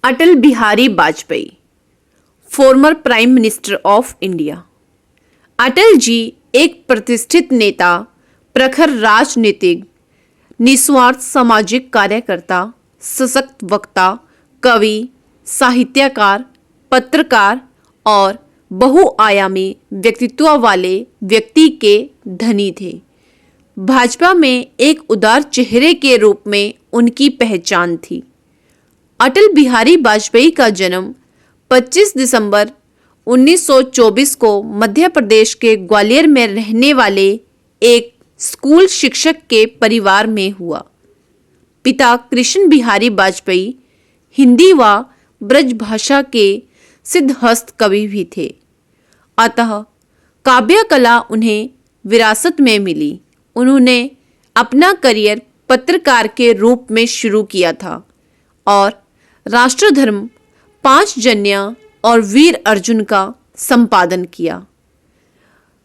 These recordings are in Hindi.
Atal Bihari Vajpayee, former prime minister of India. Atal ji एक प्रतिष्ठित नेता, प्रखर राजनीतिक, निस्वार्थ सामाजिक कार्यकर्ता, सशक्त वक्ता, कवि, साहित्यकार, पत्रकार और बहुआयामी व्यक्तित्व वाले व्यक्ति के धनी थे। भाजपा में एक उदार चेहरे के रूप में उनकी पहचान थी। अटल बिहारी वाजपेयी का जन्म 25 दिसंबर 1924 को मध्य प्रदेश के ग्वालियर में रहने वाले एक स्कूल शिक्षक के परिवार में हुआ। पिता कृष्ण बिहारी वाजपेयी हिंदी व ब्रज भाषा के सिद्धहस्त कवि भी थे, अतः काव्य कला उन्हें विरासत में मिली। उन्होंने अपना करियर पत्रकार के रूप में शुरू किया था और राष्ट्रधर्म, 5 जन्य और वीर अर्जुन का संपादन किया।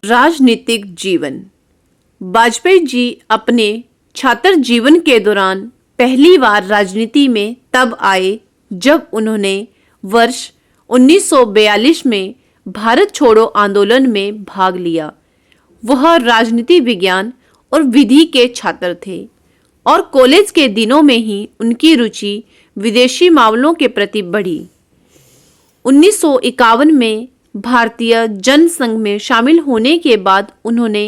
राजनीतिक जीवन। वाजपेयी जी अपने छात्र जीवन के दौरान पहली बार राजनीति में तब आए जब उन्होंने वर्ष 1942 में भारत छोड़ो आंदोलन में भाग लिया। वह राजनीति विज्ञान और विधि के छात्र थे और कॉलेज के दिनों में ही उनकी रुचि विदेशी मामलों के प्रति बढ़ी। 1951 में भारतीय जनसंघ में शामिल होने के बाद उन्होंने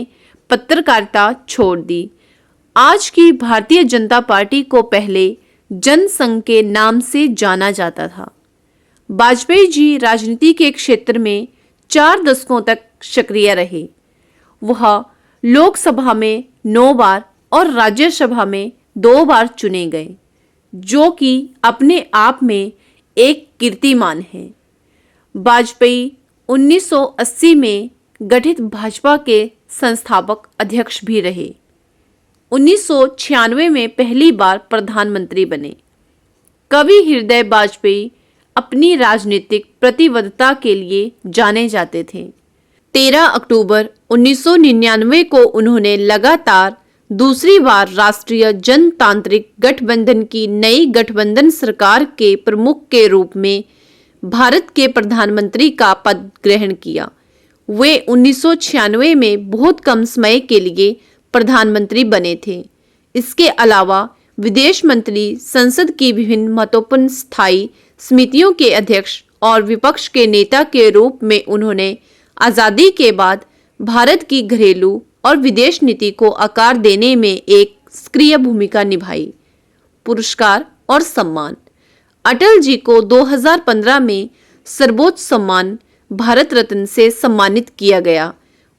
पत्रकारिता छोड़ दी। आज की भारतीय जनता पार्टी को पहले जनसंघ के नाम से जाना जाता था। वाजपेयी जी राजनीति के क्षेत्र में 4 दशकों तक सक्रिय रहे। वह लोकसभा में 9 बार और राज्यसभा में 2 बार चुने गए, जो कि अपने आप में एक कीर्तिमान है। वाजपेयी 1980 में गठित भाजपा के संस्थापक अध्यक्ष भी रहे। 1996 में पहली बार प्रधानमंत्री बने। कवि हृदय वाजपेयी अपनी राजनीतिक प्रतिबद्धता के लिए जाने जाते थे। 13 अक्टूबर 1999 को उन्होंने लगातार दूसरी बार राष्ट्रीय जनतांत्रिक गठबंधन की नई गठबंधन सरकार के प्रमुख के रूप में भारत के प्रधानमंत्री का पद ग्रहण किया। वे 1996 में बहुत कम समय के लिए प्रधानमंत्री बने थे। इसके अलावा विदेश मंत्री, संसद की विभिन्न महत्वपूर्ण स्थायी समितियों के अध्यक्ष और विपक्ष के नेता के रूप में उन्होंने आज़ादी के बाद भारत की घरेलू और विदेश नीति को आकार देने में एक सक्रिय भूमिका निभाई। पुरस्कार और सम्मान। अटल जी को 2015 में सर्वोच्च सम्मान भारत रत्न से सम्मानित किया गया।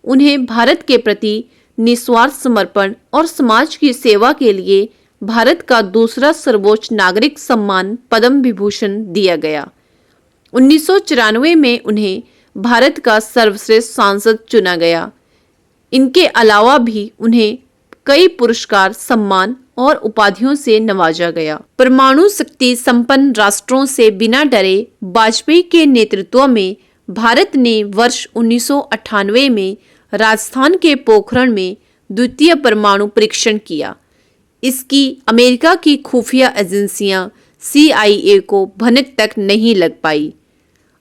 उन्हें भारत के प्रति निस्वार्थ समर्पण और समाज की सेवा के लिए भारत का दूसरा सर्वोच्च नागरिक सम्मान पद्म विभूषण दिया गया। 1994 में उन्हें भारत का सर्वश्रेष्ठ सांसद चुना गया। इनके अलावा भी उन्हें कई पुरस्कार, सम्मान और उपाधियों से नवाजा गया। परमाणु शक्ति संपन्न राष्ट्रों से बिना डरे वाजपेयी के नेतृत्व में भारत ने वर्ष 1998 में राजस्थान के पोखरण में द्वितीय परमाणु परीक्षण किया। इसकी अमेरिका की खुफिया एजेंसियां CIA को भनक तक नहीं लग पाई।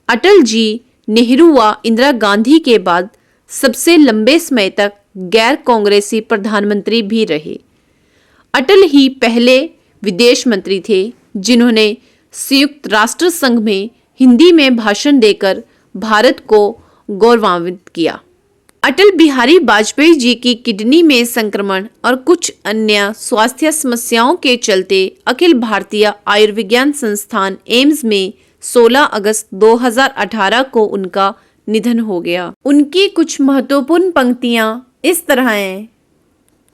अटल जी नेहरू व इंदिरा गांधी के बाद सबसे लंबे समय तक गैर कांग्रेसी प्रधानमंत्री भी रहे। अटल ही पहले विदेश मंत्री थे जिन्होंने संयुक्त राष्ट्र संघ में हिंदी में भाषण देकर भारत को गौरवान्वित किया। अटल बिहारी वाजपेयी जी की किडनी में संक्रमण और कुछ अन्य स्वास्थ्य समस्याओं के चलते अखिल भारतीय आयुर्विज्ञान संस्थान एम्स में 16 अगस्त 2018 को उनका निधन हो गया। उनकी कुछ महत्वपूर्ण पंक्तियां इस तरह हैं।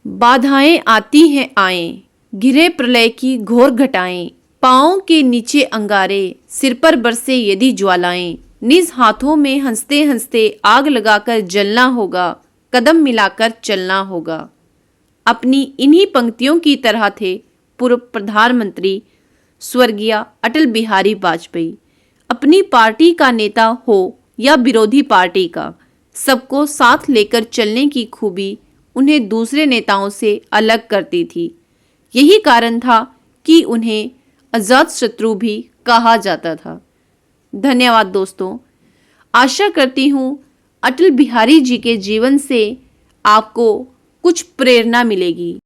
बाधाएं आती हैं आएं, घिरे प्रलय की घोर घटाएं, पाँव के नीचे अंगारे, सिर पर बरसे यदि ज्वालाएं, निज हाथों में हंसते हंसते आग लगाकर जलना होगा, कदम मिलाकर चलना होगा। अपनी इन्हीं पंक्तियों की तरह थे पूर्व प्रधानमंत्री स्वर्गीय अटल बिहारी वाजपेयी। अपनी पार्टी का नेता हो या विरोधी पार्टी का, सबको साथ लेकर चलने की खूबी उन्हें दूसरे नेताओं से अलग करती थी। यही कारण था कि उन्हें अजातशत्रु भी कहा जाता था। धन्यवाद दोस्तों। आशा करती हूँ अटल बिहारी जी के जीवन से आपको कुछ प्रेरणा मिलेगी।